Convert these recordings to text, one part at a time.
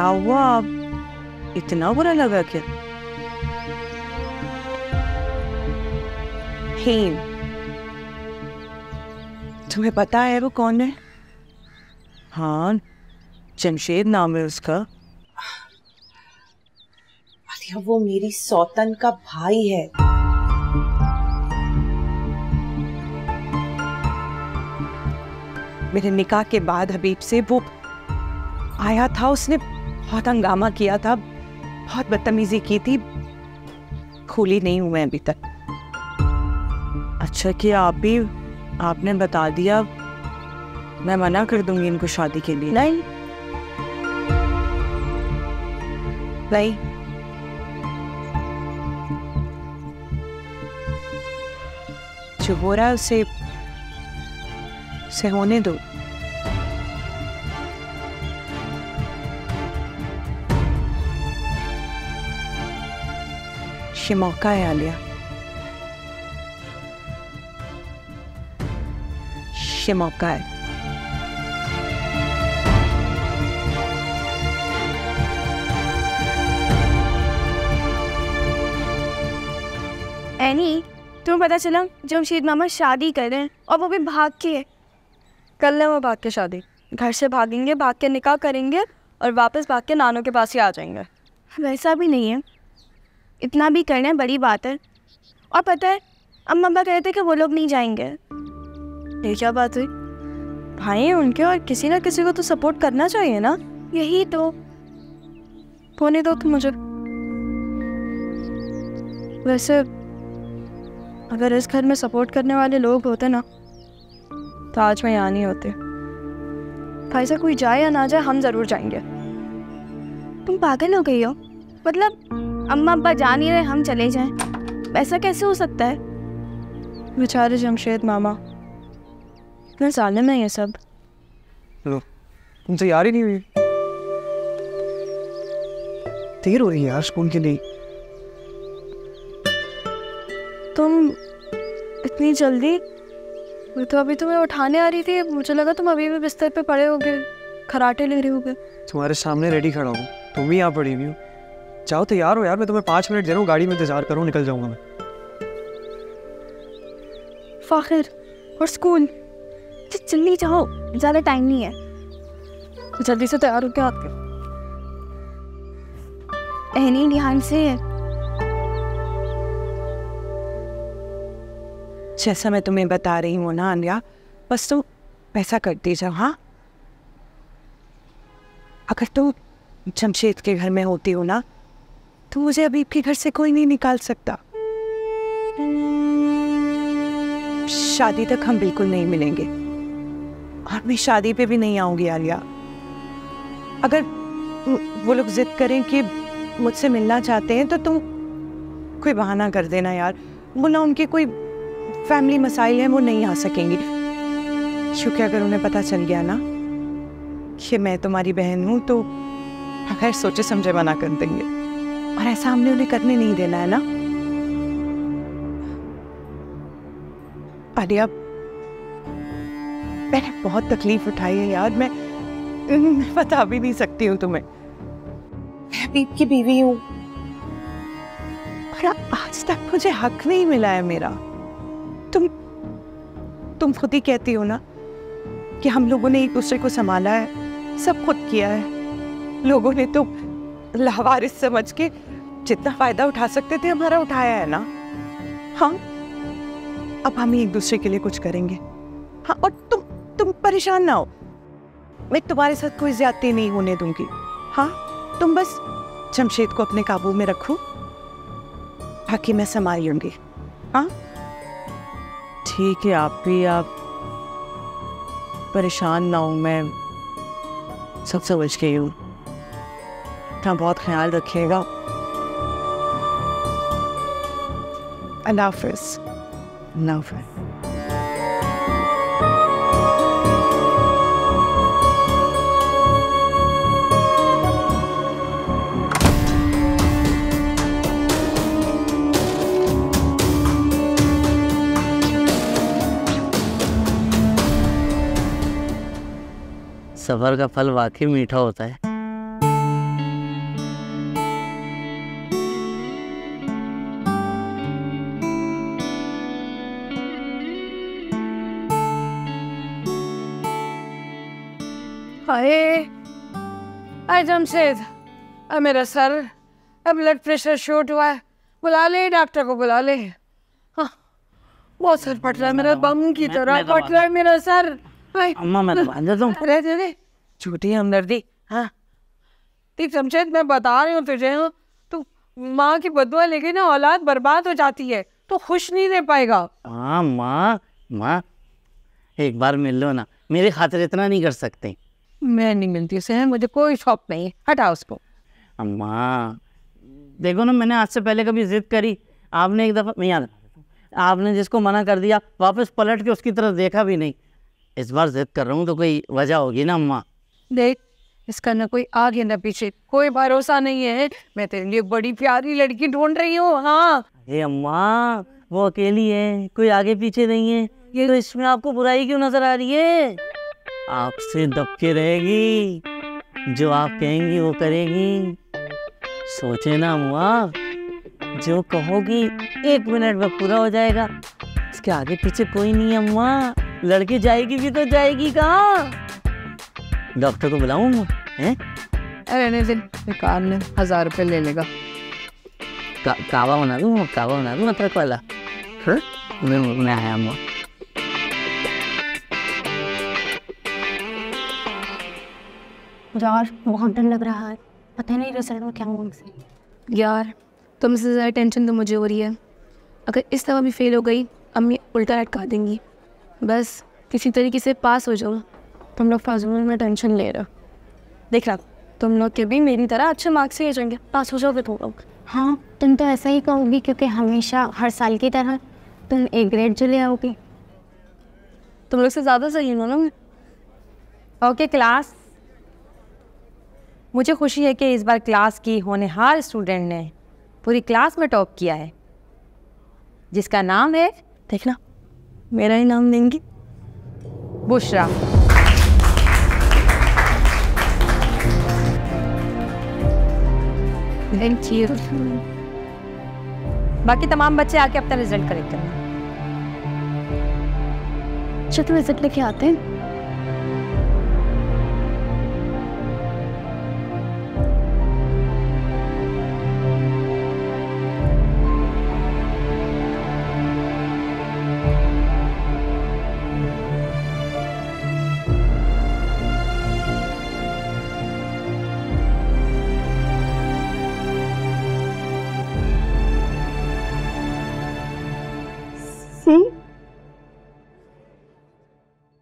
क्या हुआ? इतना बुरा लगा क्या? हेम, तुम्हें पता है वो कौन है? हाँ, जमशेद नाम है उसका। अरे वो मेरी सौतन का भाई है। मेरे निकाह के बाद हबीब से वो आया था, उसने बहुत हंगामा किया था, बहुत बदतमीजी की थी। खुली नहीं हूं मैं अभी तक। अच्छा कि आपने बता दिया, मैं मना कर दूंगी इनको शादी के लिए। नहीं नहीं, जो हो रहा है उसे होने दो। ये मौका है आलिया, ये मौका है। एनी, तुम्हें पता चला जमशेद मामा शादी कर रहे हैं और वो भी भाग के। कर ले वो भाग के शादी, घर से भागेंगे, भाग के निकाह करेंगे और वापस भाग के नानों के पास ही आ जाएंगे। वैसा भी नहीं है, इतना भी करना है बड़ी बात है। और पता है अम्मा अब्बा कहते हैं कि वो लोग नहीं जाएंगे। ये क्या बात हुई? भाई हैं उनके और किसी ना किसी को तो सपोर्ट करना चाहिए ना। यही तो। होने दो तुम मुझे। वैसे अगर इस घर में सपोर्ट करने वाले लोग होते ना तो आज मैं यहाँ नहीं होते। भाई से कोई जाए या ना जाए, हम ज़रूर जाएंगे। तुम पागल हो गई हो? मतलब अम्मा अब्बा जा नहीं रहे, हम चले जाएं? ऐसा कैसे हो सकता है? बेचारे जमशेद मामा, इतने साले में ये सब। लो, तुम तैयार ही नहीं हुई? देर हो रही है यार स्कूल के लिए। तुम इतनी जल्दी? मैं तो अभी तुम्हें उठाने आ रही थी, मुझे लगा तुम अभी भी बिस्तर पे पड़े होगे, खराटे ले रहे होगे। तुम्हारे सामने रेडी खड़ा हूँ, तुम भी यहाँ पड़ी हुई हो। जाओ तैयार हो यार, मैं तुम्हें 5 मिनट दे रहा हूँ, गाड़ी में इंतजार करो, निकल जाऊंगा मैं। फाखिर और स्कूल, जल्दी जाओ, ज़्यादा टाइम नहीं है। जल्दी से तैयार होकर आते। एनी ध्यान से। जैसा मैं तुम्हें बता रही हूँ ना आलिया, बस तुम वैसा करती जाओ। हाँ, अगर तुम जमशेद के घर में होती हो ना तो मुझे अभी के घर से कोई नहीं निकाल सकता। शादी तक हम बिल्कुल नहीं मिलेंगे और मैं शादी पे भी नहीं आऊंगी आलिया। अगर वो लोग जिद करें कि मुझसे मिलना चाहते हैं तो तुम कोई बहाना कर देना यार। वो ना उनके कोई फैमिली मसाइल हैं, वो नहीं आ सकेंगी। क्योंकि अगर उन्हें पता चल गया ना कि मैं तुम्हारी बहन हूं तो बगैर सोचे समझे मना कर देंगे, और ऐसा हमने उन्हें करने नहीं देना है ना। आलिया, मैंने बहुत तकलीफ उठाई है यार, मैं बता भी नहीं सकती हूँ तुम्हें। मैं हबीब की बीवी हूँ और आज तक मुझे हक नहीं मिला है मेरा। तुम खुद ही कहती हो ना कि हम लोगों ने एक दूसरे को संभाला है, सब खुद किया है। लोगों ने तो लावारिस समझ के जितना फायदा उठा सकते थे हमारा उठाया है ना। हाँ, अब हम ही एक दूसरे के लिए कुछ करेंगे। हाँ, और तुम परेशान ना हो, मैं तुम्हारे साथ कोई ज्यादती नहीं होने दूंगी। हाँ, तुम बस जमशेद को अपने काबू में रखो, बाकी मैं संभाल लूंगी। हाँ ठीक है, आप परेशान ना हो, मैं सब समझ गई हूँ। अपना बहुत ख्याल रखिएगा। अल्लाह हाफ़िज़। अल्लाह हाफ़िज़। सफ़र का फल वाकई मीठा होता है। हाय जमशेद, अब मेरा सर, अब ब्लड प्रेशर शूट हुआ है, बुला ले डॉक्टर को, बुला ले। हाँ, बहुत सर फट रहा है मेरा, बम की तरह फट रहा है मेरा सर। अम्मा मैं तो बांध देता हूँ। अरे दे झूठी हमदर्दी। हाँ देख जमशेद, मैं बता रही हूँ तुझे, तू माँ की बदुआ लेके ना औलाद बर्बाद हो जाती है, तो खुश नहीं रह पाएगा। हाँ माँ एक बार मिल लो ना, मेरे खातिर इतना नहीं कर सकते। मैं नहीं मिलती उसे, मुझे कोई शौक नहीं है, हटा उसको। अम्मा देखो ना, मैंने आज से पहले कभी जिद करी, आपने एक दफ़ा, मैं याद, आपने जिसको मना कर दिया वापस पलट के उसकी तरफ देखा भी नहीं। इस बार जिद कर रहा हूँ तो कोई वजह होगी ना अम्मा। देख, इसका ना कोई आगे ना पीछे, कोई भरोसा नहीं है। मैं तेरे लिए बड़ी प्यारी लड़की ढूंढ रही हूँ। हाँ अरे अम्मा वो अकेली है, कोई आगे पीछे नहीं है, ये तो इसमें आपको बुराई क्यों नजर आ रही है? आपसे दब के रहेगी, जो आप कहेंगी वो करेगी। सोचे ना अम्मा, जो कहोगी 1 मिनट में पूरा हो जाएगा, इसके आगे पीछे कोई नहीं है अम्मा। लड़की जाएगी भी तो जाएगी कहाँ? डॉक्टर को बुलाऊं हैं? अरे नहीं दिन बेकार ने 1000 रुपये ले लेगा। कावा बना दूँ अदरक वाला। मैं आया अम्मा। यार बहुत डर लग रहा है, पता नहीं रिजल्ट में क्या होगा। यार तुमसे ज़्यादा टेंशन तो मुझे हो रही है। अगर इस दफ़ा भी फेल हो गई, अम्मी उल्टा लटका देंगी। बस किसी तरीके से पास हो जाऊँ। तुम लोग फाजूल में टेंशन ले रहे हो। देख रहा, तुम लोग के भी मेरी तरह अच्छे मार्क्स से जाएंगे, पास हो जाओगे तुम लोग। हाँ तुम तो ऐसा ही कहोगी, क्योंकि हमेशा हर साल की तरह तुम A ग्रेड जो ले आओगी। तुम लोग से ज़्यादा सही हो ना मैं। ओके क्लास, मुझे खुशी है कि इस बार क्लास की होनहार स्टूडेंट ने पूरी क्लास में टॉप किया है, जिसका नाम है, देखना मेरा ही नाम देंगी, बुशरा। Thank you. बाकी तमाम बच्चे आके अपना रिजल्ट करेक्ट करना। अच्छा तुम रिजल्ट लेके आते हैं?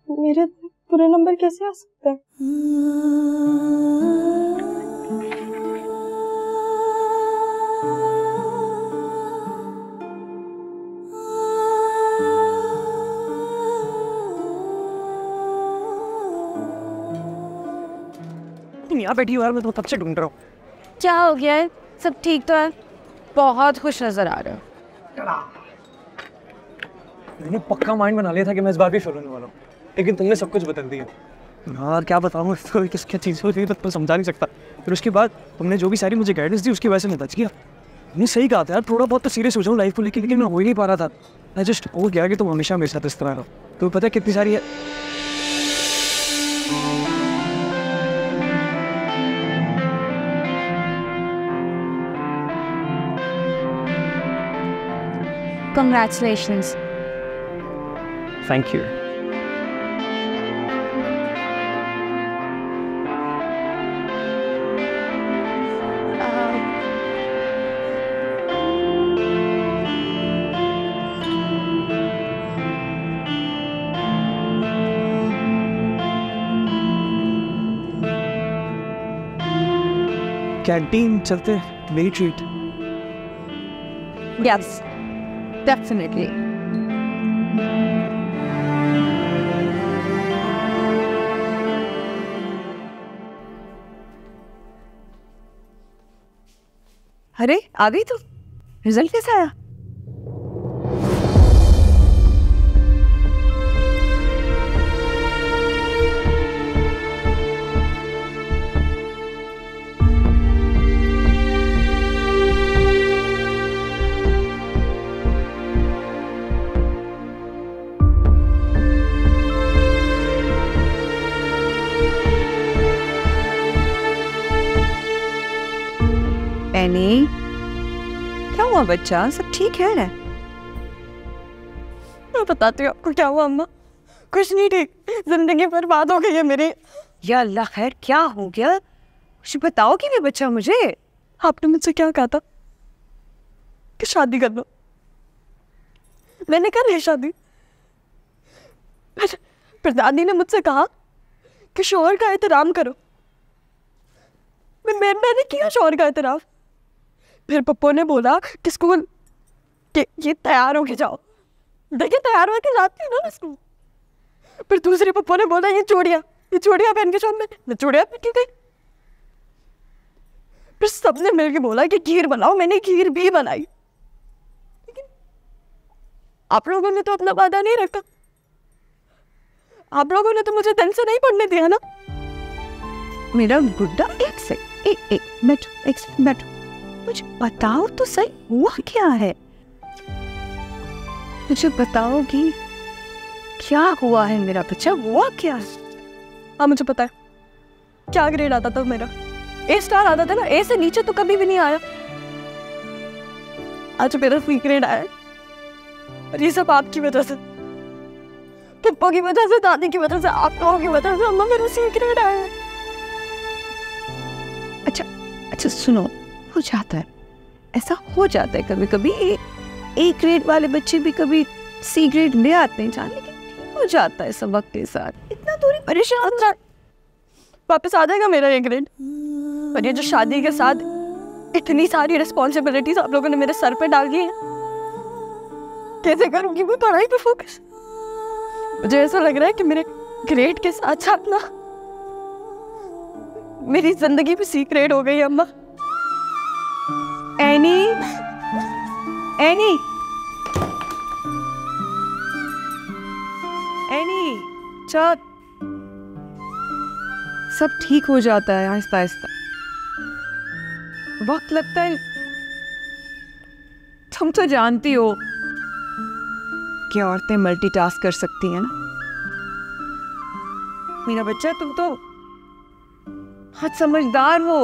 मेरे पूरे नंबर कैसे आ सकते हैं? तुम यहाँ बैठी हो यार, मैं तो तब से ढूंढ रहा हूँ। क्या हो गया है? सब ठीक तो है? बहुत खुश नजर आ रहे हो। मैंने पक्का माइंड बना लिया था कि मैं इस बार भी फेल होने वाला हूँ, लेकिन तुमने सब कुछ बदल दिया। यार क्या बताऊँ, तो क्या चीज़ हो रही है तो समझा नहीं सकता। फिर उसके बाद तुमने जो भी सारी मुझे गाइडेंस दी, उसकी वजह से मैं बच गया। तुमने सही कहा था यार, थोड़ा बहुत तो सीरियस हो जाऊँ लाइफ को लेकर, लेकिन मैं हो ही नहीं पा रहा था। मैं जस्ट हो गया कि तुम हमेशा मेरे साथ इस तरह रहो। तुम्हें पता है कितनी सारी है। Congratulations. Thank you. कैंटीन चलते, मेरी ट्रीट। Yes definitely. अरे आ गई तू, रिजल्ट कैसा आया? क्या हुआ बच्चा, सब ठीक है? मैं बताती हूँ आपको क्या हुआ अम्मा। कुछ नहीं ठीक, जिंदगी बर्बाद हो गई है मेरी। या अल्लाह खैर, क्या हो गया? कुछ बताओगी भी बच्चा मुझे? आपने मुझसे क्या कहा था कि शादी कर लो? मैंने कर ली शादी। फिर दादी ने मुझसे कहा कि शोहर का एहतराम करो। मैंने किया शोहर का एहतराम। फिर पप्पू ने बोला कि स्कूल कि ये तैयार होके जाओ। देखिए तैयार होके जाती है ना स्कूल। फिर दूसरे पप्पू ने बोला ये चूड़ियाँ पहन के जाओ। मैं चूड़ियाँ पहन के गई। फिर सबने मिलके बोला कि खीर बनाओ। मैंने खीर भी बनाई, लेकिन आप लोगों ने तो अपना वादा नहीं रखा। आप लोगों ने तो मुझे दिन से नहीं पढ़ने दिया ना। मेरा गुड्डा, एक मिनट, मुझे बताओ तो सही, हुआ क्या है? मुझे बताओगी क्या हुआ है मेरा बच्चा, हुआ क्या है? हाँ मुझे पता है क्या ग्रेड आता था मेरा। A स्टार आता था ना, A से नीचे तो कभी भी नहीं आया। आज मेरा C ग्रेड आया और ये सब आपकी वजह से, पप्पा की वजह से, दादी की वजह से, आप लोगों की वजह से अम्मा मेरा C ग्रेड आया है। अच्छा सुनो, हो जाता है, ऐसा हो जाता है कभी कभी। ए ग्रेड वाले बच्चे भी कभी C ग्रेड ले आते हैं जान, लेकिन ठीक हो जाता है सब वक्त के साथ। इतना थोड़ी परेशान था, वापस आ जाएगा मेरा A ग्रेड। और ये जो शादी के साथ इतनी सारी रिस्पॉन्सिबिलिटीज आप लोगों ने मेरे सर पे डाल दी है, कैसे करूंगी मैं पढ़ाई पे फोकस? मुझे ऐसा लग रहा है कि मेरे ग्रेड के साथ साथ ना मेरी जिंदगी भी C ग्रेड हो गई है अम्मा। एनी चल, सब ठीक हो जाता है आहिस्ता आहिस्ता, वक्त लगता है। तुम तो जानती हो कि औरतें मल्टीटास्क कर सकती हैं ना। मेरा बच्चा, तुम तो बहुत समझदार हो,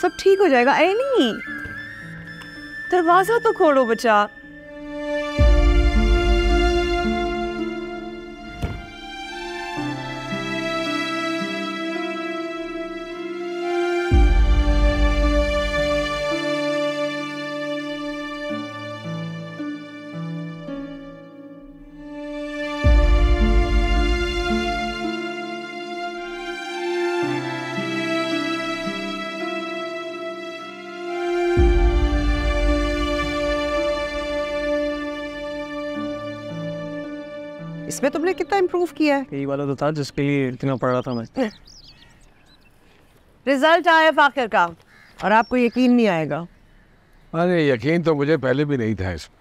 सब ठीक हो जाएगा। नहीं, दरवाजा तो खोलो बच्चा। इसमें तुमने कितना इम्प्रूव किया है? यही वाला तो था जिसके लिए इतना पढ़ रहा था मैं। रिजल्ट आया आखिर का, और आपको यकीन नहीं आएगा। अरे यकीन तो मुझे पहले भी नहीं था इसमें।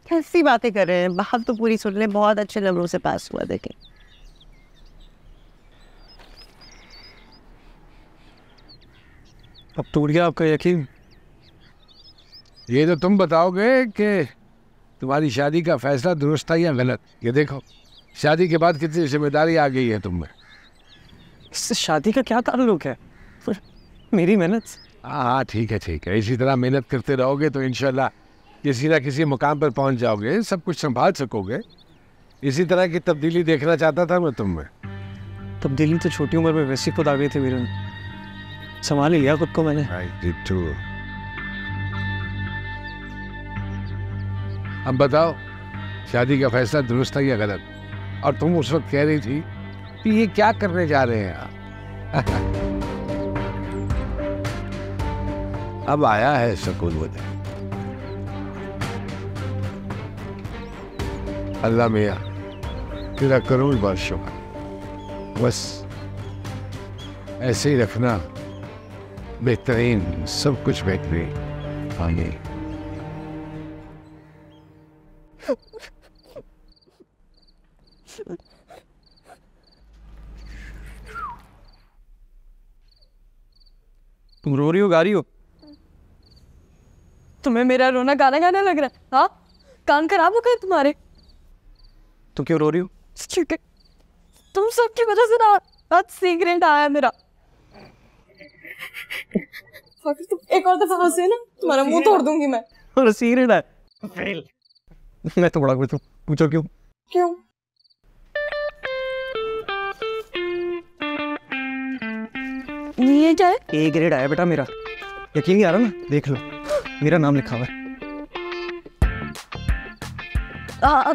कैसी बातें कर रहे हैं, बात तो पूरी सुन ले। बहुत अच्छे नंबरों से पास हुआ, देखे। अब टूट गया आपका यकीन? ये तो तुम बताओगे कि तुम्हारी शादी का फैसला दुरुस्त था या गलत। ये देखो, शादी के बाद कितनी जिम्मेदारी आ गई है तुम में। इससे शादी का क्या ताल्लुक है? मेरी मेहनत। हाँ ठीक है, इसी तरह मेहनत करते रहोगे तो इंशाल्लाह किसी ना किसी मुकाम पर पहुंच जाओगे, सब कुछ संभाल सकोगे। इसी तरह की तब्दीली देखना चाहता था मैं तुम में। तब्दीली तो छोटी उम्र में वैसी खुद आ गई थी मेरे, संभाल ही लिया खुद को मैंने। अब बताओ, शादी का फैसला दुरुस्त था या गलत? और तुम उस वक्त कह रही थी कि ये क्या करने जा रहे हैं आप। अब आया है सुकून मुझे। अल्लाह मियाँ तेरा करोड़ बार शुक्र। बस ऐसे ही रखना, बेहतरीन, सब कुछ बेहतरीन। आगे तुम रो रही हो, गा रही हो? तुम्हें मेरा रोना गाना गाना लग रहा है? हाँ, कान खराब हो गए तुम्हारे? तो क्यों रो रही हो? क्योंकि तुम सबकी वजह से ना आज C ग्रेड आया मेरा। अगर तुम एक और दफा हंसे ना तुम्हारा मुंह तोड़ दूंगी मैं। और सीरियस है फेल। मैं तो बड़ा खुश हूँ, पूछो क्यों? क्यों? ये क्या है? ए ग्रेड आया बेटा मेरा, यकीन नहीं आ रहा ना? देख लो मेरा नाम लिखा हुआ है।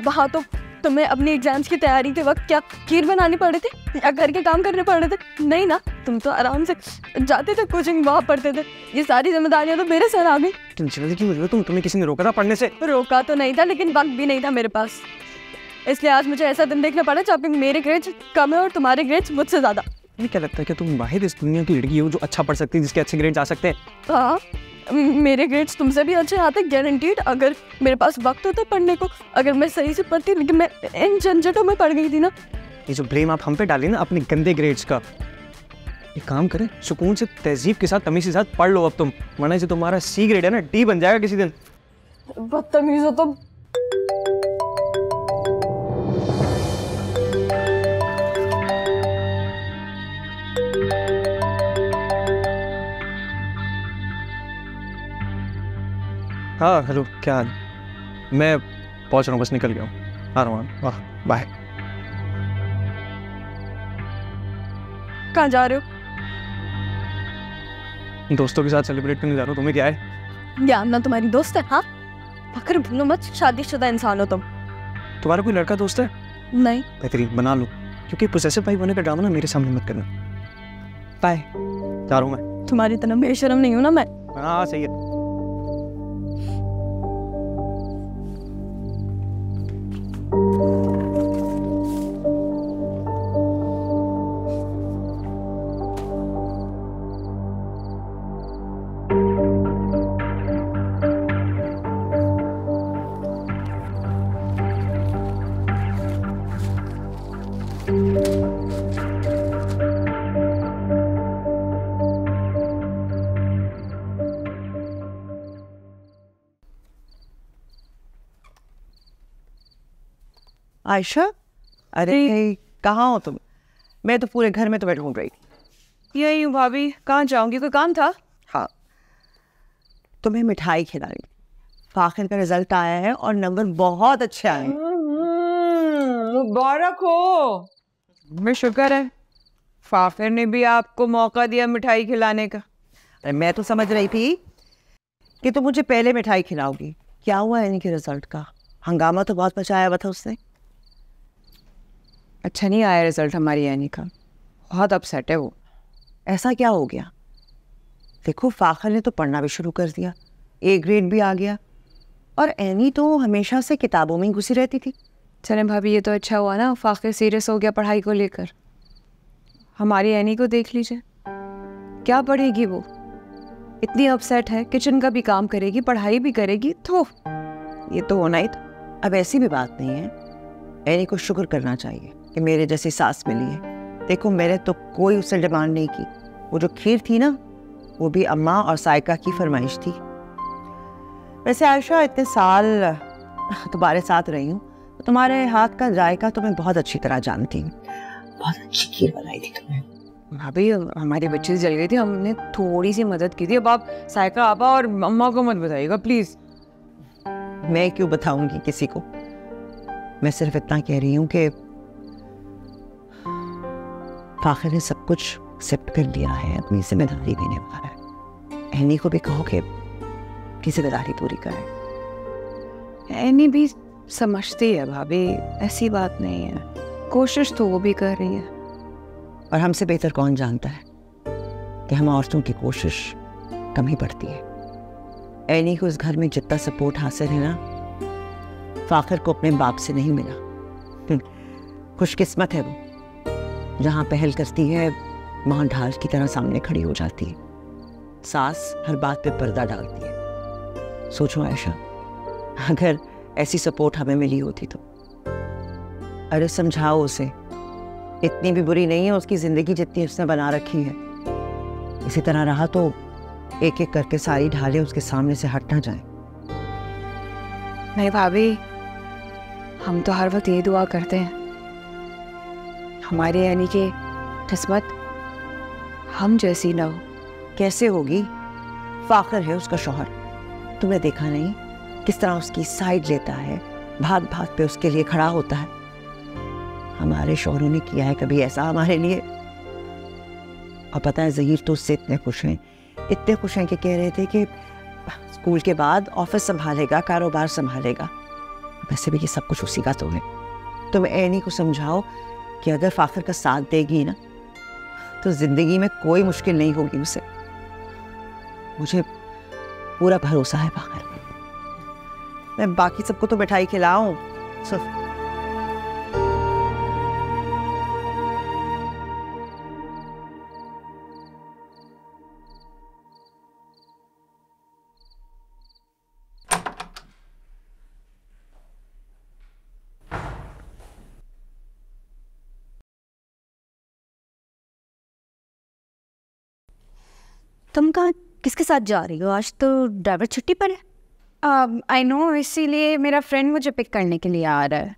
हाँ तो तुम्हें अपनी एग्जाम्स की तैयारी के वक्त क्या खीर बनानी पड़ रही थी या घर के काम करने पड़ रहे थे? नहीं ना, तुम तो आराम से जाते थे कोचिंग, वहाँ पढ़ते थे। ये सारी जिम्मेदारियां तो मेरे सर आ गई। टेंशन क्यों हो रही हो? तुम्हें किसी ने रोका था पढ़ने से? रोका तो नहीं था, लेकिन वक्त भी नहीं था मेरे पास, इसलिए आज मुझे ऐसा दिन देखना पड़ा जब मेरे ग्रेड्स कम है और तुम्हारे ग्रेड्स मुझसे ज्यादा। तुम्हें क्या लगता है कि तुम वाहिद इस दुनिया की लड़की हो जो अच्छा पढ़ सकती है, जिसके अच्छे ग्रेड्स आ सकते हैं? हाँ, मेरे ग्रेड्स तुमसे भी अच्छे आते गारंटीड, अगर मेरे पास वक्त होता पढ़ने को, अगर मैं सही से पढ़ती। लेकिन मैं इन झंझटों में पड़ गई थी ना। ये जो ब्लेम आप हम पे डाली ना अपने गंदे ग्रेड्स का, एक काम करें, सुकून से तहजीब के साथ तमीज के साथ पढ़ लो अब तुम, वरना से तुम्हारा सी ग्रेड है ना डी बन जाएगा किसी दिन। बदतमीज हो तुम। हाँ हेलो, क्या हाल? मैं पहुंच रहा हूँ, बस निकल गया हूँ, आ रहा हूँ। वाह बाय। कहाँ जा रहे हो? दोस्तों के साथ सेलिब्रेट करने जा रहा हूँ। तुम्हें क्या है? यामना तुम्हारी दोस्त है? हाँ, मगर भूलो मत शादीशुदा इंसान हो तुम। तुम्हारा कोई लड़का दोस्त है? नहीं। बेहतरीन, बना लो, क्योंकि पोसेसिव भाई होने का ड्रामा ना मेरे सामने मत करना। बाय, जा रहा हूँ मैं। तुम्हारी तरह बेशरम नहीं हूँ ना मैं। हाँ सही है। आयशा, अरे कहाँ हो तुम? मैं तो पूरे घर में तुम्हें ढूंढ रही थी। यही हूँ भाभी, कहाँ जाऊंगी, कोई काम था? हाँ, तुम्हें मिठाई खिलाई। फाखिर का रिजल्ट आया है और नंबर बहुत अच्छे आए हैं। मुबारक हो। मैं शुक्र है फाखिर ने भी आपको मौका दिया मिठाई खिलाने का। अरे मैं तो समझ रही थी कि तुम मुझे पहले मिठाई खिलाओगी। क्या हुआ है इनके रिजल्ट का? हंगामा तो बहुत मचाया हुआ था उसने। अच्छा नहीं आया रिजल्ट हमारी यानी का, बहुत अपसेट है वो। ऐसा क्या हो गया? देखो फाखिर ने तो पढ़ना भी शुरू कर दिया, ए ग्रेड भी आ गया, और एनी तो हमेशा से किताबों में ही घुसी रहती थी। चलें भाभी, ये तो अच्छा हुआ ना फाखिर सीरियस हो गया पढ़ाई को लेकर। हमारी एनी को देख लीजिए, क्या पढ़ेगी वो, इतनी अपसेट है। किचन का भी काम करेगी, पढ़ाई भी करेगी, तो ये तो होना ही था। अब ऐसी भी बात नहीं है, एनी को शुक्र करना चाहिए कि मेरे जैसी सास मिली है। देखो मैंने तो कोई उससे डिमांड नहीं की। वो जो खीर थी ना, वो भी अम्मा और साइका की फरमाइश थी। वैसे आयशा, इतने साल तुम्हारे साथ रही हूँ तो तुम्हारे हाथ का जायका तो मैं बहुत अच्छी तरह जानती हूँ। बहुत अच्छी खीर बनाई थी तुमने। भाभी हमारी बच्ची जल गई थी, हमने थोड़ी सी मदद की थी। अब आप साइका आपा और अम्मा को मत बताइएगा प्लीज। मैं क्यों बताऊंगी किसी को? मैं सिर्फ इतना कह रही हूँ कि फाखिर ने सब कुछ एक्सेप्ट कर लिया है, अपनी जिम्मेदारी भी निभा रहा है। एनी को भी कहो कि जिम्मेदारी पूरी करे। एनी भी समझती है भाभी, ऐसी बात नहीं है, कोशिश तो वो भी कर रही है। और हमसे बेहतर कौन जानता है कि हम औरतों की कोशिश कम ही पड़ती है। एनी को इस घर में जितना सपोर्ट हासिल है ना, फाखिर को अपने बाप से नहीं मिला। खुशकिस्मत है वो, जहाँ पहल करती है वहाँ ढाल की तरह सामने खड़ी हो जाती है। सास हर बात पे पर्दा डालती है। सोचो आयशा, अगर ऐसी सपोर्ट हमें मिली होती तो। अरे समझाओ उसे, इतनी भी बुरी नहीं है उसकी ज़िंदगी जितनी उसने बना रखी है। इसी तरह रहा तो एक एक करके सारी ढालें उसके सामने से हट ना जाएं। नहीं भाभी, हम तो हर वक्त ये दुआ करते हैं हमारे यानी कि किस्मत हम जैसी ना हो। कैसे होगी? फाखर है उसका शौहर, तुमने देखा नहीं किस तरह उसकी साइड लेता है, भाग भाग पे उसके लिए खड़ा होता है। हमारे शौहरों ने किया है कभी ऐसा हमारे लिए? और पता है ज़हीर तो उससे इतने खुश हैं कि कह रहे थे कि स्कूल के बाद ऑफिस संभालेगा, कारोबार संभालेगा। वैसे भी ये सब कुछ उसी का तो है। तुम एनी को समझाओ कि अगर फाखर का साथ देगी ना तो ज़िंदगी में कोई मुश्किल नहीं होगी उसे। मुझे पूरा भरोसा है फाखर पे। मैं बाकी सबको तो मिठाई खिलाऊं, सिर्फ तुम कहाँ किसके साथ जा रही हो? आज तो ड्राइवर छुट्टी पर है। आई नो, इसीलिए मेरा फ्रेंड मुझे पिक करने के लिए आ रहा है।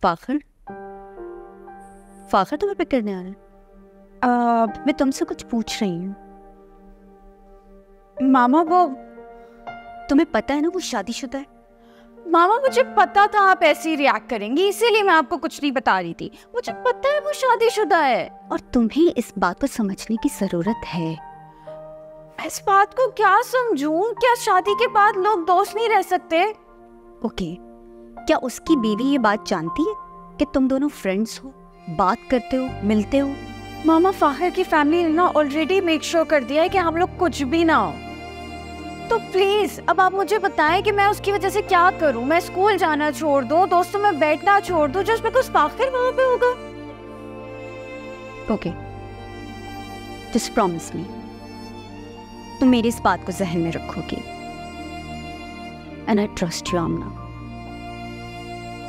फाखर तुम्हें पिक करने आ रहा है? मैं तुमसे कुछ पूछ रही हूँ। मामा वो, तुम्हें पता है ना वो शादीशुदा है? मामा मुझे पता था आप ऐसे ही रिएक्ट करेंगी, इसीलिए मैं आपको कुछ नहीं बता रही थी। मुझे पता है वो शादीशुदा है। और तुम्हें इस बात को समझने की जरूरत है। इस बात को क्या समझूं? क्या शादी के बाद लोग दोस्त नहीं रह सकते? ओके, क्या उसकी बीवी ये बात जानती है कि तुम दोनों फ्रेंड्स हो, बात करते हो, मिलते हो? मामा फाखर की फैमिली ने ना ऑलरेडी मेक श्योर कर दिया है कि हम लोग कुछ भी ना हो। तो प्लीज अब आप मुझे बताएं कि मैं उसकी वजह से क्या करूं? मैं स्कूल जाना छोड़ दूं, दोस्तों में बैठना छोड़ दूं, जस्ट बिकॉज़ फाखर वहां पे होगा? ओके, जस्ट प्रॉमिस मी तुम मेरी इस बात को जहन में रखोगी। एंड आई ट्रस्ट यू आमना।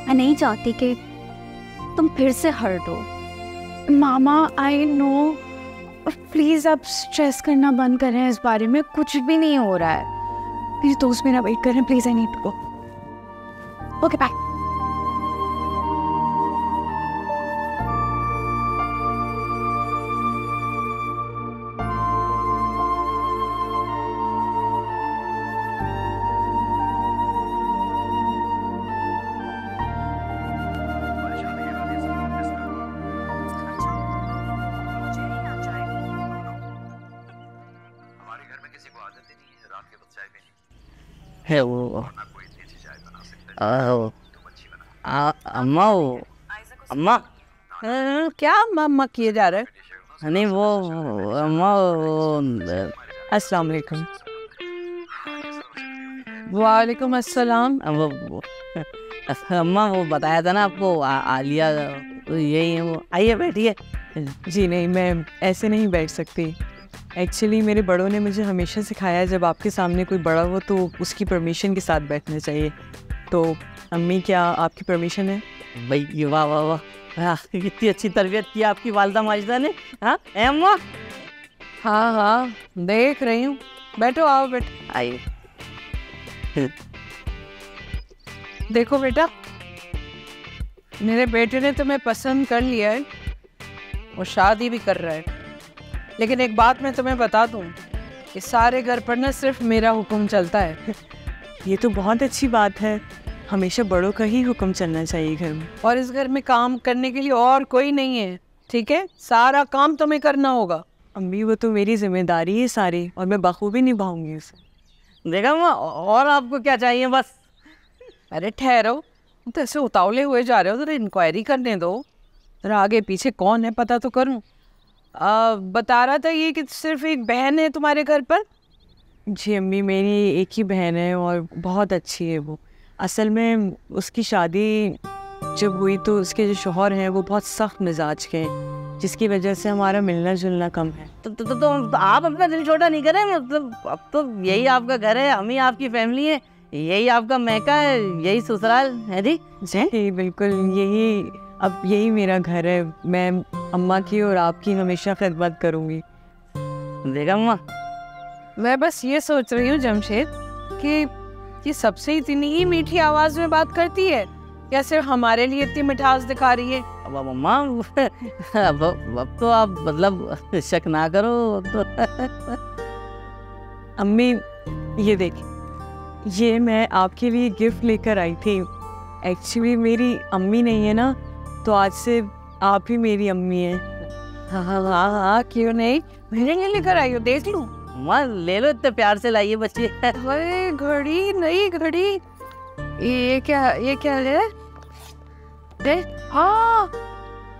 मैं नहीं चाहती कि तुम फिर से हर्ट हो। मामा आई नो, प्लीज आप स्ट्रेस करना बंद करें इस बारे में। कुछ भी नहीं हो रहा है। मेरे दोस्त मेरा वेट कर रहे हैं, please I need to go. Okay bye. है वो अम्मा, वो अम्मा क्या अम्मा किए जा रहे? नहीं वो अम्मा अस्सलाम वालेकुम। वालेकुम अस्सलाम। अम्मा वो बताया था ना आपको आलिया, तो यही है वो। आइए बैठिए। जी नहीं, मैं ऐसे नहीं बैठ सकती। एक्चुअली मेरे बड़ों ने मुझे हमेशा सिखाया है जब आपके सामने कोई बड़ा हो तो उसकी परमिशन के साथ बैठना चाहिए। तो अम्मी क्या आपकी परमिशन है? भाई वाह वाह वाह, कितनी अच्छी तरबियत की आपकी वालदा माजिदा ने। हाँ अम्मा? हाँ हाँ देख रही हूँ। बैठो, आओ बैठो। आइए। देखो बेटा, मेरे बेटे ने तुम्हें पसंद कर लिया है और शादी भी कर रहा है। लेकिन एक बात मैं तुम्हें बता दूं, इस सारे घर पर ना सिर्फ मेरा हुक्म चलता है। ये तो बहुत अच्छी बात है। हमेशा बड़ों का ही हुक्म चलना चाहिए घर में। और इस घर में काम करने के लिए और कोई नहीं है, ठीक है? सारा काम तुम्हें करना होगा। अम्मी वो तो मेरी जिम्मेदारी है सारी, और मैं बखूबी निभाऊंगी उसे। देखा अम्मा, और आपको क्या चाहिए? बस अरे ठहरो, तो ऐसे उतावले हुए जा रहे हो, जरा इंक्वायरी करने दो। जरा आगे पीछे कौन है पता तो करूं। बता रहा था ये कि सिर्फ एक बहन है तुम्हारे घर पर? जी अम्मी, मेरी एक ही बहन है और बहुत अच्छी है वो। असल में उसकी शादी जब हुई तो उसके जो शौहर हैं वो बहुत सख्त मिजाज के हैं, जिसकी वजह से हमारा मिलना जुलना कम है। तो आप अपना दिल छोटा नहीं करें। मतलब अब तो यही आपका घर है, हम ही आपकी फैमिली है, यही आपका मैका है, यही ससुराल है। जी बिल्कुल, यही मेरा घर है। मैं अम्मा की और आपकी हमेशा खिदमत करूँगी। देखा अम्मा, मैं बस ये सोच रही हूँ जमशेद कि ये सबसे इतनी ही मीठी आवाज़ में बात करती है या सिर्फ हमारे लिए इतनी मिठास दिखा रही है? अब अम्मा अब तो आप मतलब शक ना करो। तो अम्मी ये देखिए, ये मैं आपके लिए गिफ्ट लेकर आई थी। एक्चुअली मेरी अम्मी नहीं है ना, तो आज से आप ही मेरी अम्मी हैं। हाँ हाँ हाँ हाँ, क्यों नहीं, मेरे लिए लेकर आई हो, देख लूं। माँ ले लो, इतने प्यार से लाइए बच्चे। अरे घड़ी, नई घड़ी, ये क्या है? हाँ,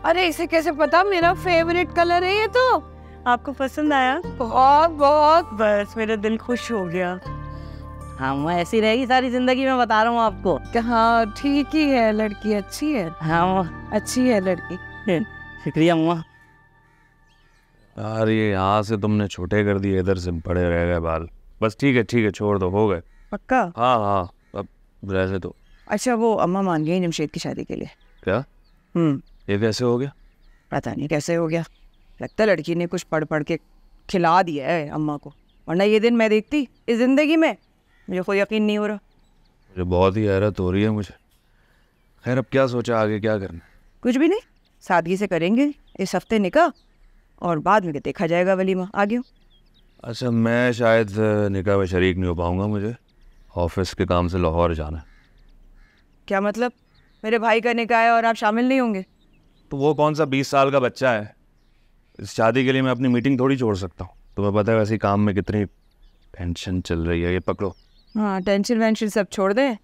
अरे इसे कैसे पता, मेरा फेवरेट कलर है ये तो। आपको पसंद आया? बहुत बहुत। बस मेरा दिल खुश हो गया। हाँ माँ, ऐसी रहेगी सारी जिंदगी, मैं बता रहा हूँ आपको। हाँ ठीक ही है, लड़की अच्छी है। हाँ माँ, अच्छी है लड़की। शुक्रिया माँ। यार ये यहाँ से तुमने छोटे कर दिए, इधर से बड़े रह गए बाल। बस ठीक है, छोड़ दो, हो गए। पक्का? हाँ, अब रहने दो। अच्छा, वो अम्मा मान गई जमशेद की शादी के लिए। क्या? ये कैसे हो गया? पता नहीं कैसे हो गया, लगता है लड़की ने कुछ पढ़ पढ़ के खिला दिया है अम्मा को, वरना ये दिन मैं देखती इस जिंदगी में, मुझे कोई यकीन नहीं हो रहा। मुझे बहुत ही हैरत हो रही है मुझे। खैर अब क्या सोचा, आगे क्या करना? कुछ भी नहीं, सादगी से करेंगे इस हफ्ते निकाह, और बाद में देखा जाएगा वलीमा। आगे हो? अच्छा, मैं शायद निकाह में शरीक नहीं हो पाऊंगा, मुझे ऑफिस के काम से लाहौर जाना है। क्या मतलब? मेरे भाई का निकाह है और आप शामिल नहीं होंगे? तो वो कौन सा 20 साल का बच्चा है, इस शादी के लिए मैं अपनी मीटिंग थोड़ी छोड़ सकता हूँ। तुम्हें पता है वैसे काम में कितनी टेंशन चल रही है। ये पकड़ो। हाँ, टेंशन वेंशन सब छोड़ दें,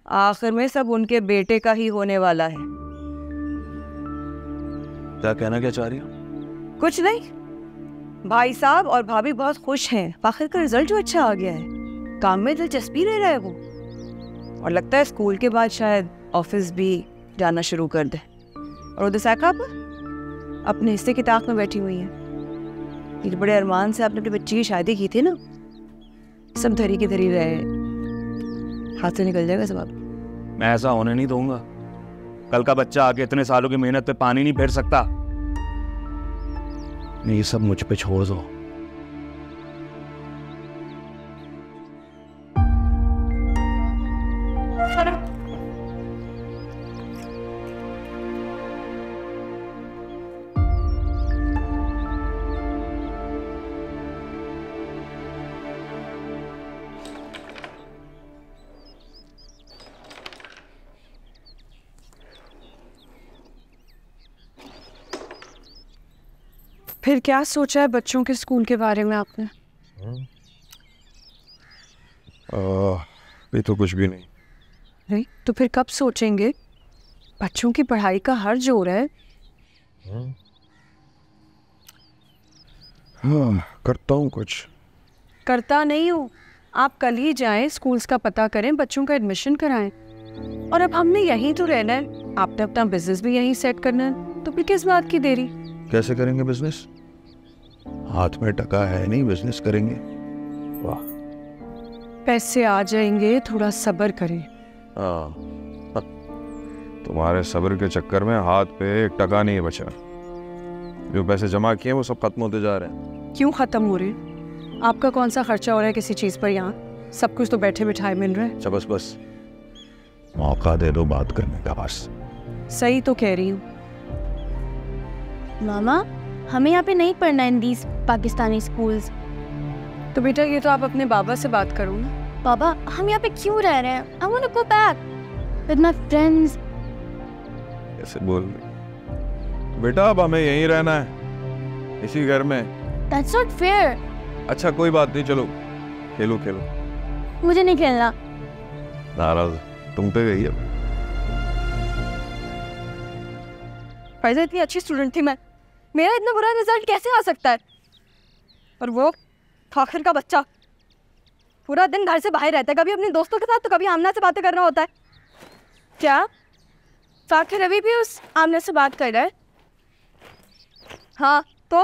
आखिर में सब उनके बेटे का ही होने वाला है। क्या कहना क्या चाह रही हो? कुछ नहीं, भाई साहब और भाभी बहुत खुश हैं, आखिर का रिजल्ट जो अच्छा आ गया है, काम में दिलचस्पी ले रहा है वो, और लगता है स्कूल के बाद शायद ऑफिस भी जाना शुरू कर दे। और उधर साका अपने हिस्से की ताक में बैठी हुई है। ये बड़े अरमान से आपने अपनी बच्ची की शादी की थी ना, सब धरी की धरी रहे, हाथ से निकल जाएगा सब। आप मैं ऐसा होने नहीं दूंगा। कल का बच्चा आके इतने सालों की मेहनत पे पानी नहीं फेर सकता। ये सब मुझ पे छोड़ दो। फिर क्या सोचा है बच्चों के स्कूल के बारे में आपने? ये तो कुछ भी नहीं। नहीं तो फिर कब सोचेंगे? बच्चों की पढ़ाई का हर जोर है। हाँ, करता हूँ कुछ। करता नहीं हूँ, आप कल ही जाएं, स्कूल्स का पता करें, बच्चों का एडमिशन कराएं। और अब हमने यहीं तो रहना है, आपने अपना बिजनेस भी यहीं सेट करना है, तो फिर किस बात की देरी? कैसे करेंगे बिजनेस? हाथ में टका है नहीं, बिजनेस करेंगे। वाह, पैसे आ जाएंगे, थोड़ा सब्र करें। तुम्हारे सब्र के चक्कर में हाथ पे एक टका नहीं बचा। जो पैसे जमा किए वो सब खत्म होते जा रहे हैं। क्यों खत्म हो रहे? आपका कौन सा खर्चा हो रहा है किसी चीज पर? यहाँ सब कुछ तो बैठे बिठाए मिल रहा है। अच्छा बस मौका दे दो बात करने का, बस। सही तो कह रही हूँ। मामा, हमें यहाँ पे नहीं पढ़ना इन दीज पाकिस्तानी स्कूल्स। तो बेटा ये तो आप अपने बाबा से बात करो ना। बाबा, हम यहाँ पे क्यों रह रहे हैं? I want to go back with my friends. कैसे बोल रही बेटा? अब हमें यहीं रहना है, इसी घर में। That's not fair. अच्छा कोई बात नहीं, चलो खेलो खेलो। मुझे नहीं खेलना। नाराज तुम पे गई है। फैज़ा इतनी अच्छी स्टूडेंट थी मैं, मेरा इतना बुरा रिजल्ट कैसे आ सकता है? और वो फाखिर का बच्चा पूरा दिन घर से बाहर रहता है, कभी अपने दोस्तों के साथ तो कभी आमना से बातें करना होता है। क्या फाखिर अभी भी उस आमना से बात कर रहा है? हाँ तो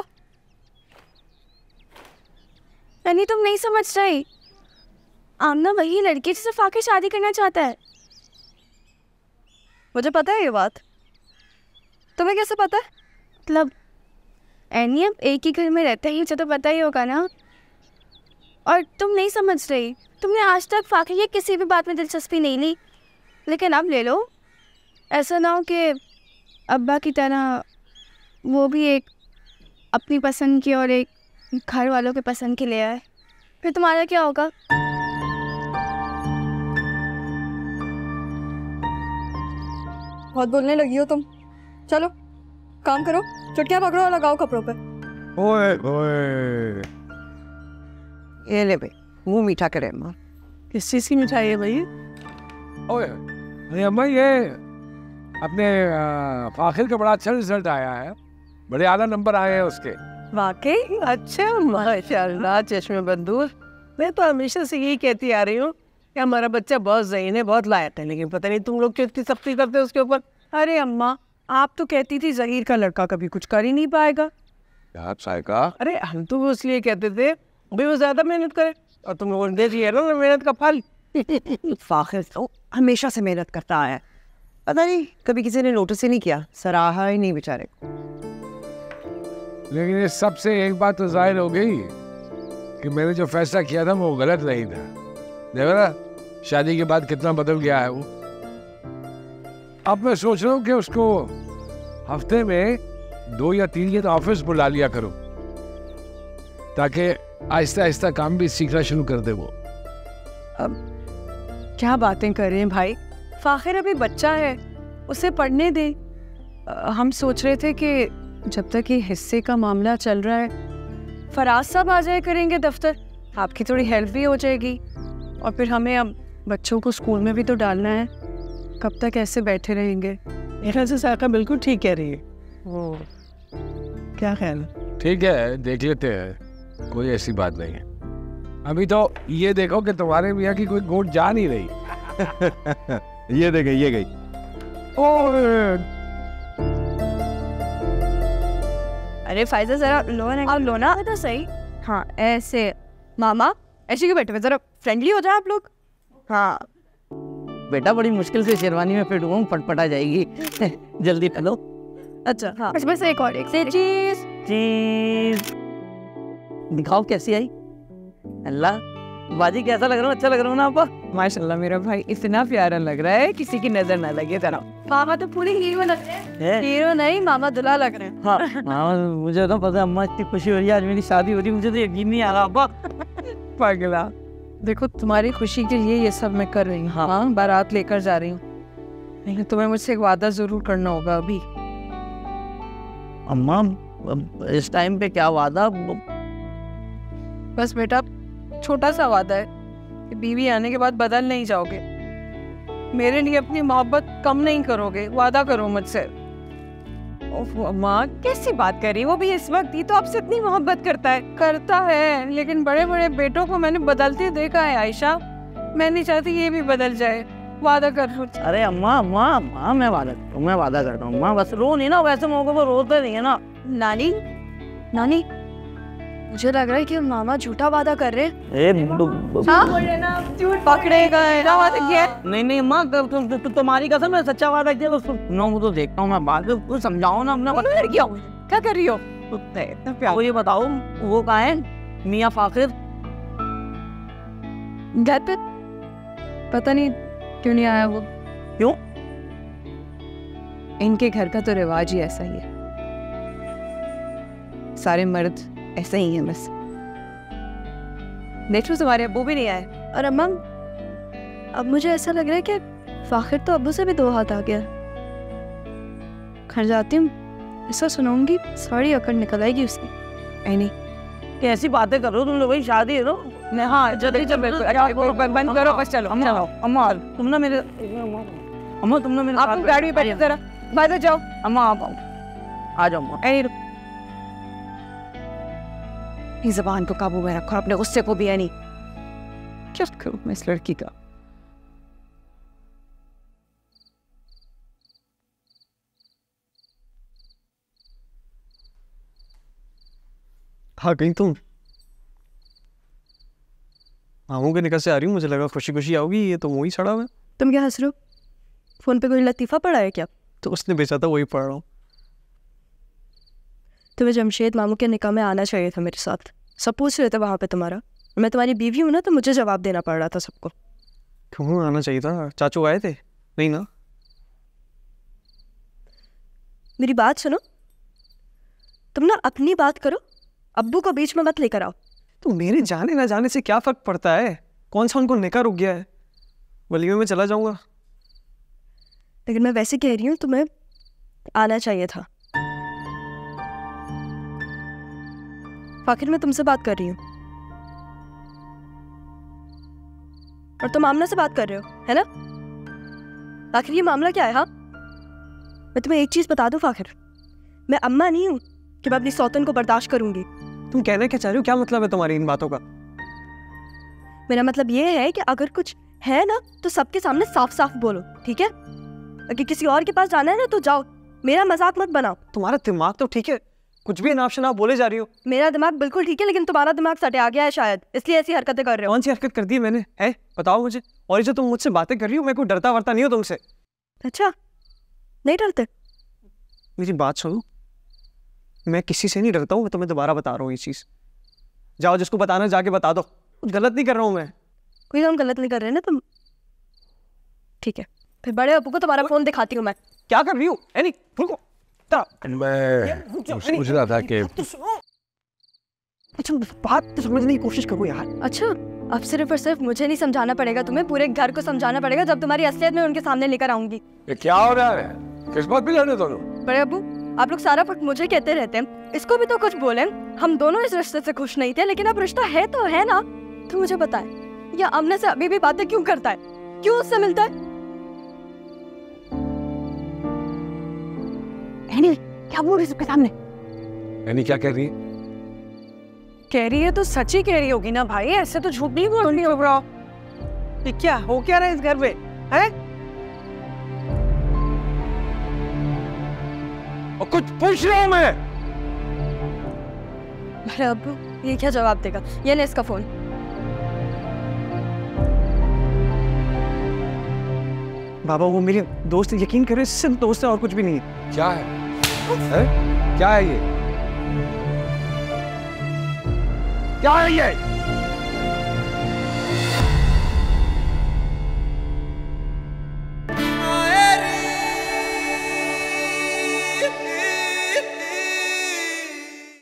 यानी तुम नहीं समझ रही, आमना वही लड़की जिसे फाखिर शादी करना चाहता है। मुझे पता है ये बात, तुम्हें कैसे पता है? मतलब एनी अब एक ही घर में रहते हैं, मुझे तो पता ही होगा ना। और तुम नहीं समझ रही, तुमने आज तक फाखिर की किसी भी बात में दिलचस्पी नहीं ली, लेकिन अब ले लो। ऐसा ना हो कि अब्बा की तरह वो भी एक अपनी पसंद की और एक घर वालों के पसंद की ले आए। फिर तुम्हारा क्या होगा? बहुत बोलने लगी हो तुम। चलो काम करो, चुटकियां पकड़ो और लगाओ कपड़ों पे। ओए ओए, ये ले भाई, मुंह मीठा करे अम्मा। किस चीज़ की मिठाई है भाई? ओए, अरे अम्मा ये अपने आखिर का बड़ा अच्छा रिजल्ट आया है, बड़े आला नंबर आए हैं उसके। वाकई? अच्छा, माशाल्लाह चश्मे बंदूर। मैं तो हमेशा से यही कहती आ रही हूँ कि हमारा बच्चा बहुत ज़हीन है, बहुत लायक है, लेकिन पता नहीं तुम लोग क्यों इतनी सख्ती करते हो उसके ऊपर। अरे अम्मा, आप तो कहती थी ज़हीर का लड़का कभी कुछ कर ही नहीं पाएगा। यार साइका, अरे हम तो वो इसलिए कहते थे भाई वो ज़्यादा मेहनत करे, और तुम लोगों ने दे दिया ना मेहनत का फल। फाखिर तो हमेशा से मेहनत करता है, पता नहीं कभी किसी ने नोटिस ही नहीं किया, सराहा ही नहीं बेचारे को। लेकिन इस सबसे एक बात तो जाहिर हो गई कि मैंने जो फैसला किया था वो गलत नहीं था। देखो ना शादी के बाद कितना बदल गया है वो। अब मैं सोच रहा हूँ कि उसको हफ्ते में 2 या 3 दिन ऑफिस बुला लिया करूँ, ताकि आहिस्ता आहिस्ता काम भी सीखना शुरू कर दे वो। अब क्या बातें कर रहे हैं भाई, फाखिर अभी बच्चा है, उसे पढ़ने दे। हम सोच रहे थे कि जब तक ये हिस्से का मामला चल रहा है, फराज साहब आ जाए करेंगे दफ्तर, आपकी थोड़ी हेल्प भी हो जाएगी, और फिर हमें अब बच्चों को स्कूल में भी तो डालना है, कब तक ऐसे बैठे रहेंगे। मेरे ख्याल से साका बिल्कुल ठीक कह रही है। वो क्या ख्याल है? ठीक है, देख लेते हैं, कोई ऐसी बात नहीं है। अभी तो ये देखो कि तुम्हारे मियाँ की कोई गोट जा नहीं रही। ये देखे, ये गई। अरे फायदा जरा लो ना, आप लो ना तो सही। हाँ ऐसे। मामा ऐसे क्यों बैठे हुए, जरा फ्रेंडली हो जाए आप लोग। हाँ बेटा बड़ी मुश्किल से शेरवानी में फिट हुआ, फटफटा जाएगी। जल्दी पहलो। अच्छा हाँ बस एक और, एक चीज चीज दिखाओ कैसी आई। अल्लाह बाजी कैसा लग रहा हूँ, अच्छा लग रहा हूँ ना आपा? माशाल्लाह मेरा भाई इतना प्यारा लग रहा है, किसी की नजर ना लगे जरा। मामा तो पूरे हीरो लग रहे हैं। हीरो नहीं, मामा दुल्हा लग रहे हैं। हाँ हाँ मुझे तो पता है अम्मा इतनी खुशी हो रही है, आज मेरी शादी हो रही है, मुझे तो यकीन नहीं आ रहा अब्बा। पागला, देखो तुम्हारी खुशी के लिए ये सब मैं कर रही हूँ। हाँ बारात लेकर जा रही हूँ, लेकिन तुम्हें मुझसे एक वादा जरूर करना होगा अभी। अम्मा इस टाइम पे क्या वादा? बस बेटा छोटा सा वादा है कि बीवी आने के बाद बदल नहीं जाओगे, मेरे लिए अपनी मोहब्बत कम नहीं करोगे, वादा करो मुझसे। ओह माँ कैसी बात कर रही, वो भी इस वक्त ही तो आपसे इतनी मोहब्बत करता है। करता है, लेकिन बड़े बड़े बेटों को मैंने बदलते देखा है आयशा, मैं नहीं चाहती ये भी बदल जाए, वादा कर लो। अरे अम्मा अम्मा अम्मा मैं वादा करता हूँ अम्मा, बस रो नहीं ना, वैसे मौके पर रोते नहीं है ना। नानी नानी मुझे लग रहा है कि मामा झूठा वादा कर रहे हैं। झूठ पकड़ेगा, नहीं नहीं अम्मा तुम्हारी कसम है, सच्चा वादा किया तो सुनो, वो तो देखता हूँ मैं बाद में, कुछ समझाओ ना अपना। क्या कर रही हो? इतना प्यार। वो ये बताओ वो कहाँ है मियाँ फाखिर? घर पे पता नहीं क्यों नहीं आया वो। क्यों? इनके घर का तो रिवाज ही ऐसा ही है, सारे मर्द ऐसे ही हैं बस। देखो तुम्हारे अब्बू भी नहीं आए। और अम्मा अब मुझे ऐसा लग रहा है कि फाखिर तो अब्बू से भी 2 हाथ आ गया। घर जाती हूँ, ऐसा सुनाऊंगी, सारी अकड़ निकल आएगी उसकी। नहीं कैसी बातें कर रहे हो तुम लोग, भाई शादी है तो। हाँ जल्दी बंद करो, बस चलो। अम्मा तुम ना मेरे, अम्मा तुम ना मेरे आप गाड़ी में बैठे जरा बाहर जाओ। अम्मा आप आ जाओ अम्मा। अपनी ज़बान को काबू में रखो, अपने गुस्से को भी है नहीं। क्या करूं मैं इस लड़की का? हाँ कहीं तुम मामू के निकाह से आ रही हूँ, मुझे लगा खुशी खुशी आओगी, ये तो वही सड़ा हुआ है। तुम क्या हंस रहे हो? फोन पे कोई लतीफ़ा पड़ा है क्या? तो उसने बेचा था वही पढ़ रहा हूँ। तुम्हें जमशेद मामू के निकाह में आना चाहिए था मेरे साथ, सब पूछ रहे थे वहाँ पे तुम्हारा। मैं तुम्हारी बीवी हूँ ना, तो मुझे जवाब देना पड़ रहा था सबको। क्यों आना चाहिए था? चाचू आए थे? नहीं ना? मेरी बात सुनो, तुम ना अपनी बात करो, अब्बू को बीच में मत लेकर आओ। तो मेरे जाने ना जाने से क्या फर्क पड़ता है? कौन सा उनको निकाह रुक गया है? वलीमे में चला जाऊंगा। लेकिन मैं वैसे कह रही हूँ, तुम्हें आना चाहिए था। आखिर मैं तुमसे बात कर रही हूँ और तुम आमना से बात कर रहे हो, है ना? आखिर ये मामला क्या है? हाँ, मैं तुम्हें एक चीज बता दूं फाखिर, मैं अम्मा नहीं हूँ कि मैं अपनी सौतन को बर्दाश्त करूंगी। तुम कहना क्या चाह रही हो? क्या मतलब है तुम्हारी इन बातों का? मेरा मतलब ये है कि अगर कुछ है ना तो सबके सामने साफ साफ बोलो, ठीक है? अगर किसी और के पास जाना है ना तो जाओ, मेरा मजाक मत बनाओ। तुम्हारा दिमाग तो ठीक है, कुछ भी नाप शनाप बोले जा रही हो। मेरा दिमाग बिल्कुल ठीक है, लेकिन तुम्हारा दिमाग सटे आ गया है शायद, इसलिए ऐसी हरकतें कर रहे हो। कौन सी हरकत कर दी है मैंने? है बताओ मुझे। और ये जो तुम मुझसे बातें कर रही हो, मैं कोई डरता वरता नहीं हूँ तुमसे। अच्छा, नहीं डरते? मेरी बात सुनो, मैं किसी से नहीं डरता हूँ। मैं तुम्हें दोबारा बता रहा हूँ ये चीज। जाओ, जिसको बताना जाके बता दो। कुछ गलत नहीं कर रहा हूँ मैं। कोई काम गलत नहीं कर रहे ना तुम? ठीक है, फिर बड़े अब्बू को तुम्हारा फोन दिखाती हूँ मैं। क्या कर रही हूँ? एनी रुको। मैं सोच रहा था कि अच्छा, बात तो समझने की कोशिश करो यार। अच्छा, अब सिर्फ और सिर्फ मुझे नहीं समझाना पड़ेगा, तुम्हें पूरे घर को समझाना पड़ेगा जब तुम्हारी असलियत में उनके सामने लेकर आऊंगी। ये क्या हो रहा है? किस बात पे लड़ रहे दोनों? बड़े अब्बू, आप लोग सारा वक्त मुझे कहते रहते हैं, इसको भी तो कुछ बोले। हम दोनों इस रिश्ते से खुश नहीं थे, लेकिन अब रिश्ता है तो है ना। तो मुझे बताए, ये अमने से अभी भी बातें क्यों करता है? क्यों उससे मिलता है? क्या बोल रही है सबके सामने? यानी क्या कह रही है? कह रही है तो सच ही कह रही होगी ना भाई, ऐसे तो झूठ नहीं बोल रही हो ब्रो। ये क्या हो क्या रहा है इस घर में, है? और कुछ पूछ रहा हूं मैं। अरे अब्बू, ये क्या जवाब देगा? ये ले इसका फोन। बाबा, वो मेरे दोस्त, यकीन करे सिर्फ दोस्त है और कुछ भी नहीं है। क्या है? क्या है ये? क्या है ये?